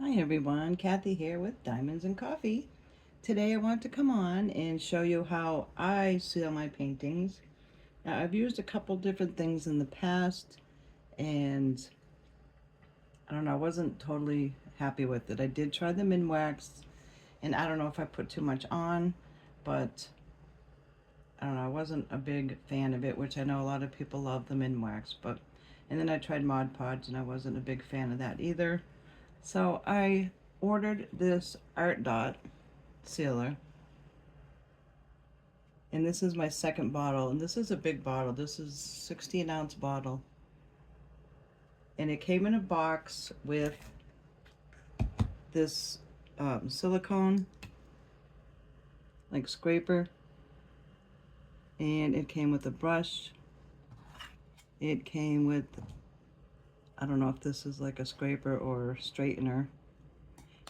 Hi everyone, Kathy here with Diamonds and Coffee. Today I want to come on and show you how I seal my paintings. Now I've used a couple different things in the past and I don't know, I wasn't totally happy with it. I did try the Minwax and I don't know if I put too much on, but I don't know, I wasn't a big fan of it, which I know a lot of people love the Minwax, but and then I tried Mod Podge and I wasn't a big fan of that either. So I ordered this Art Dot sealer, and this is my second bottle, and this is a big bottle. This is 16-ounce bottle, and it came in a box with this silicone like scraper, and it came with a brush. It came with, I don't know if this is like a scraper or straightener,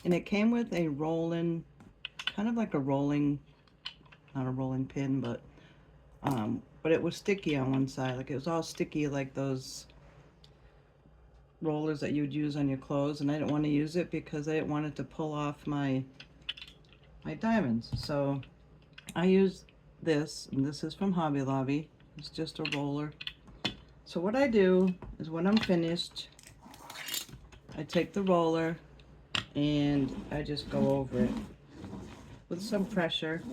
and it came with a rolling, kind of like a rolling, not a rolling pin, but it was sticky on one side. Like it was all sticky like those rollers that you would use on your clothes, and I didn't want to use it because I didn't want it to pull off my diamonds. So I use this, and this is from Hobby Lobby. It's just a roller. So what I do is when I'm finished, I take the roller and I just go over it with some pressure.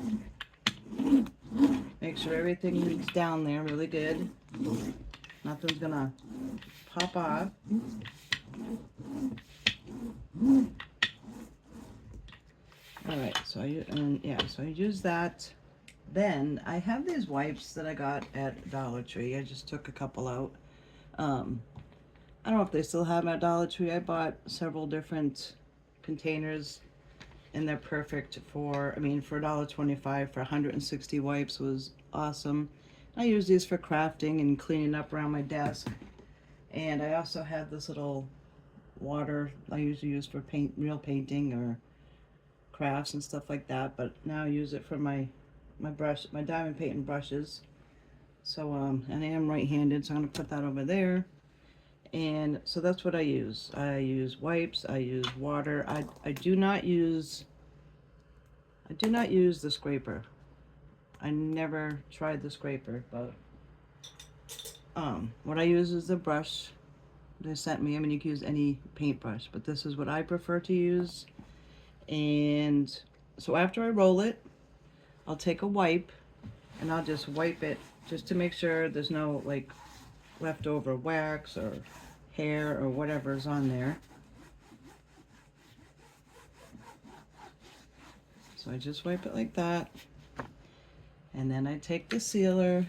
Make sure everything gets down there really good. Nothing's gonna pop off. All right, so I use that. Then I have these wipes that I got at Dollar Tree. I just took a couple out. Um, I don't know if they still have them at Dollar Tree. I bought several different containers, and they're perfect for, I mean, for $1.25 for 160 wipes was awesome. I use these for crafting and cleaning up around my desk. And I also have this little water I usually use for real painting or crafts and stuff like that, but now I use it for my diamond painting brushes. So and I am right-handed, so I'm gonna put that over there. And so that's what I use. I use wipes, I use water. I do not use the scraper. I never tried the scraper, but what I use is the brush they sent me. I mean, you can use any paintbrush, but this is what I prefer to use. And so after I roll it, I'll take a wipe and I'll just wipe it just to make sure there's no like leftover wax or hair or whatever's on there. So I just wipe it like that. And then I take the sealer,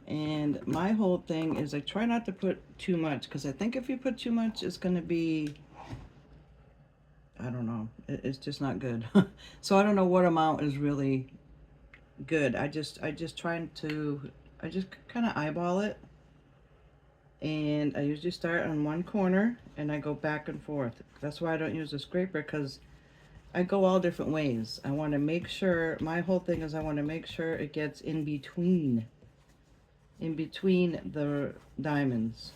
and my whole thing is I try not to put too much, because I think if you put too much, it's going to be, I don't know, it's just not good. So I don't know what amount is really good. I just kind of eyeball it, and I usually start on one corner and I go back and forth. That's why I don't use a scraper, because I go all different ways. I want to make sure, my whole thing is I want to make sure it gets in between the diamonds.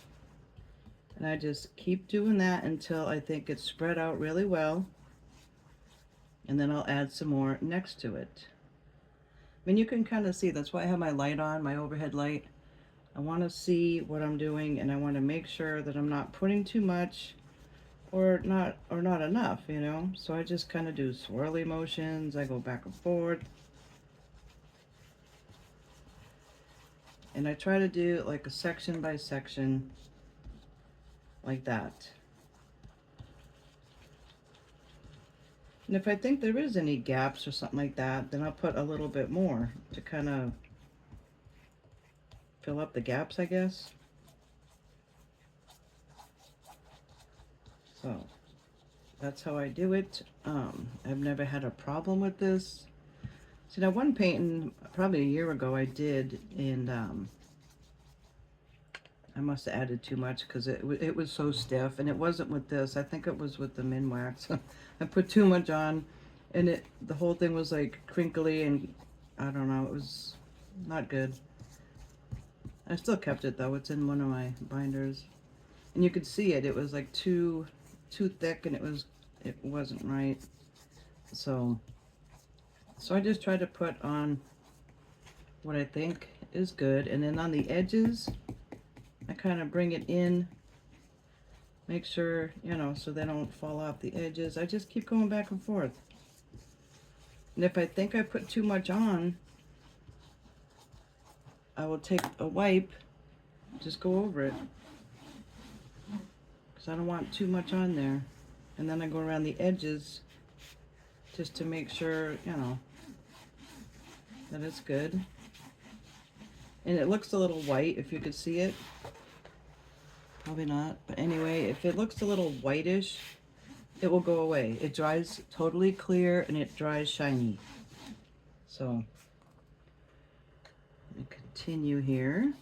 And I just keep doing that until I think it's spread out really well. And then I'll add some more next to it. I mean, you can kind of see, that's why I have my light on, my overhead light. I want to see what I'm doing, and I want to make sure that I'm not putting too much or not enough, you know. So I just kind of do swirly motions. I go back and forth, and I try to do like a section by section like that. And if I think there is any gaps or something like that, then I'll put a little bit more to kind of fill up the gaps, I guess. So that's how I do it. I've never had a problem with this. See, now one painting probably a year ago I did, and I must have added too much because it was so stiff, and it wasn't with this. I think it was with the Minwax. I put too much on, and the whole thing was like crinkly, and I don't know, it was not good. I still kept it though. It's in one of my binders, and you could see it. It was like too too thick and it wasn't right. So I just try to put on what I think is good, and then on the edges I kind of bring it in, make sure, you know, so they don't fall off the edges. I just keep going back and forth. And if I think I put too much on, I will take a wipe, just go over it, because I don't want too much on there. And then I go around the edges just to make sure, you know, that it's good. And it looks a little white, if you could see it. Probably not, but anyway, if it looks a little whitish, it will go away. It dries totally clear and it dries shiny. So let me continue here.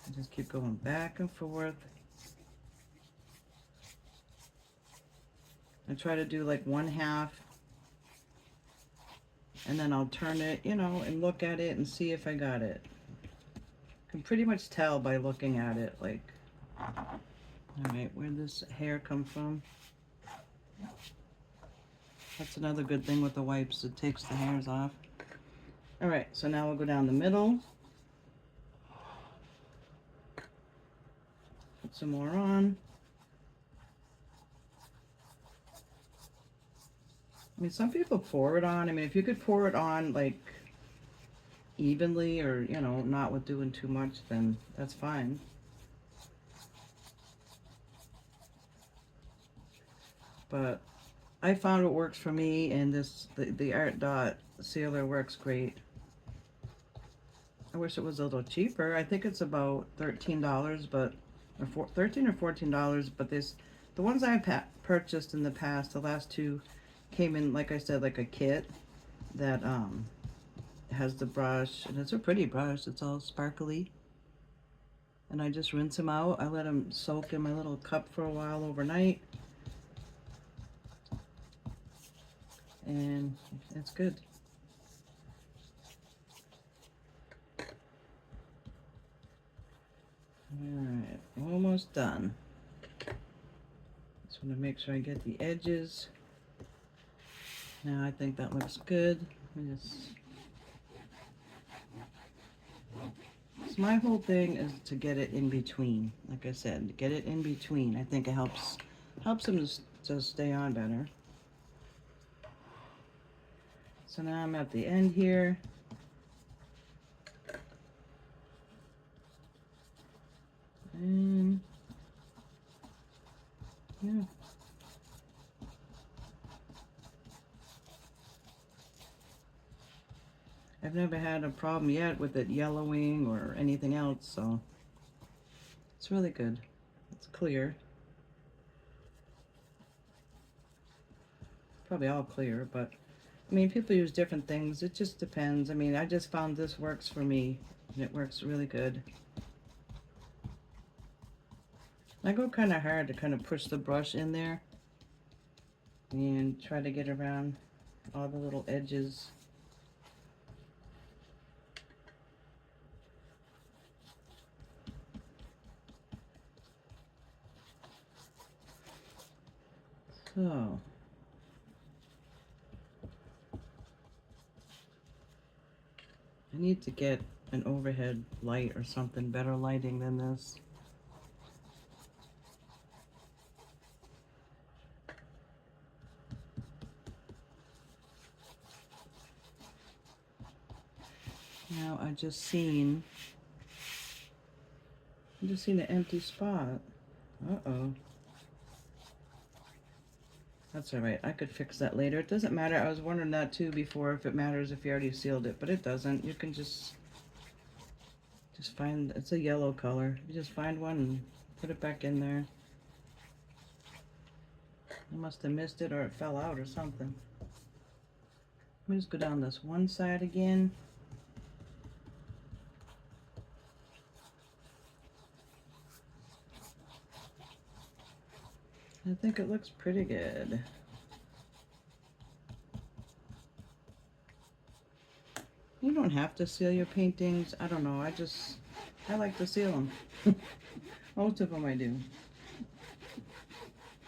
I just keep going back and forth. I try to do like one half, and then I'll turn it, you know, and look at it and see if I got it. I can pretty much tell by looking at it, like, all right, where'd this hair come from? That's another good thing with the wipes, it takes the hairs off. All right, so now we'll go down the middle. Put some more on. I mean, some people pour it on. I mean, if you could pour it on like evenly, or, you know, not with doing too much, then that's fine. But I found what works for me, and the Art Dot sealer works great. I wish it was a little cheaper. I think it's about $13, but or $13 or $14. But the ones I've purchased in the past, the last two, came in, like I said, like a kit that has the brush, and it's a pretty brush. It's all sparkly, and I just rinse them out. I let them soak in my little cup for a while overnight, and it's good. Alright, almost done. Just want to make sure I get the edges. Now I think that looks good. So my whole thing is to get it in between. Like I said, get it in between. I think it helps them to stay on better. So now I'm at the end here. And yeah. I've never had a problem yet with it yellowing or anything else, so it's really good. It's clear. Probably all clear, but I mean, people use different things. It just depends. I mean, I just found this works for me, and it works really good. I go kind of hard to kind of push the brush in there and try to get around all the little edges. So I need to get an overhead light or something, better lighting than this. Now I just seen an empty spot. Uh-oh. That's all right. I could fix that later. It doesn't matter. I was wondering that too before, if it matters if you already sealed it, but it doesn't. You can just find, it's a yellow color. You just find one and put it back in there. I must have missed it, or it fell out or something. Let me just go down this one side again. I think it looks pretty good. You don't have to seal your paintings. I don't know. I like to seal them. Most of them I do.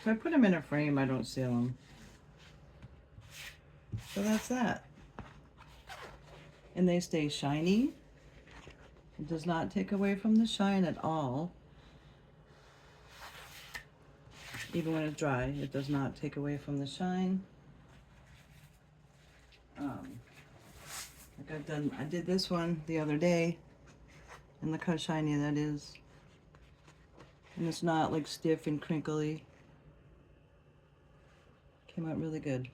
If I put them in a frame, I don't seal them. So that's that. And they stay shiny. It does not take away from the shine at all. Even when it's dry, it does not take away from the shine. Like I did this one the other day, and look how shiny that is. And it's not like stiff and crinkly. Came out really good.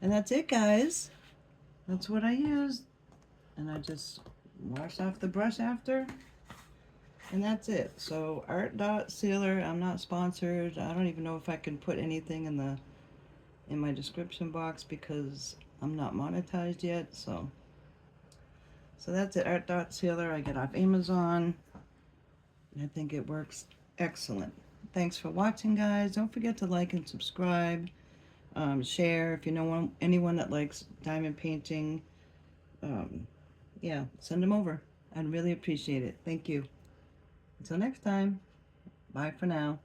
And that's it, guys. That's what I used. And I just wash off the brush after. And that's it. So Art Dot Sealer, I'm not sponsored. I don't even know if I can put anything in my description box because I'm not monetized yet. So that's it. Art Dot Sealer. I get off Amazon. And I think it works excellent. Thanks for watching, guys. Don't forget to like and subscribe. Share if you know anyone that likes diamond painting. Yeah, send them over. I'd really appreciate it. Thank you. Until next time, bye for now.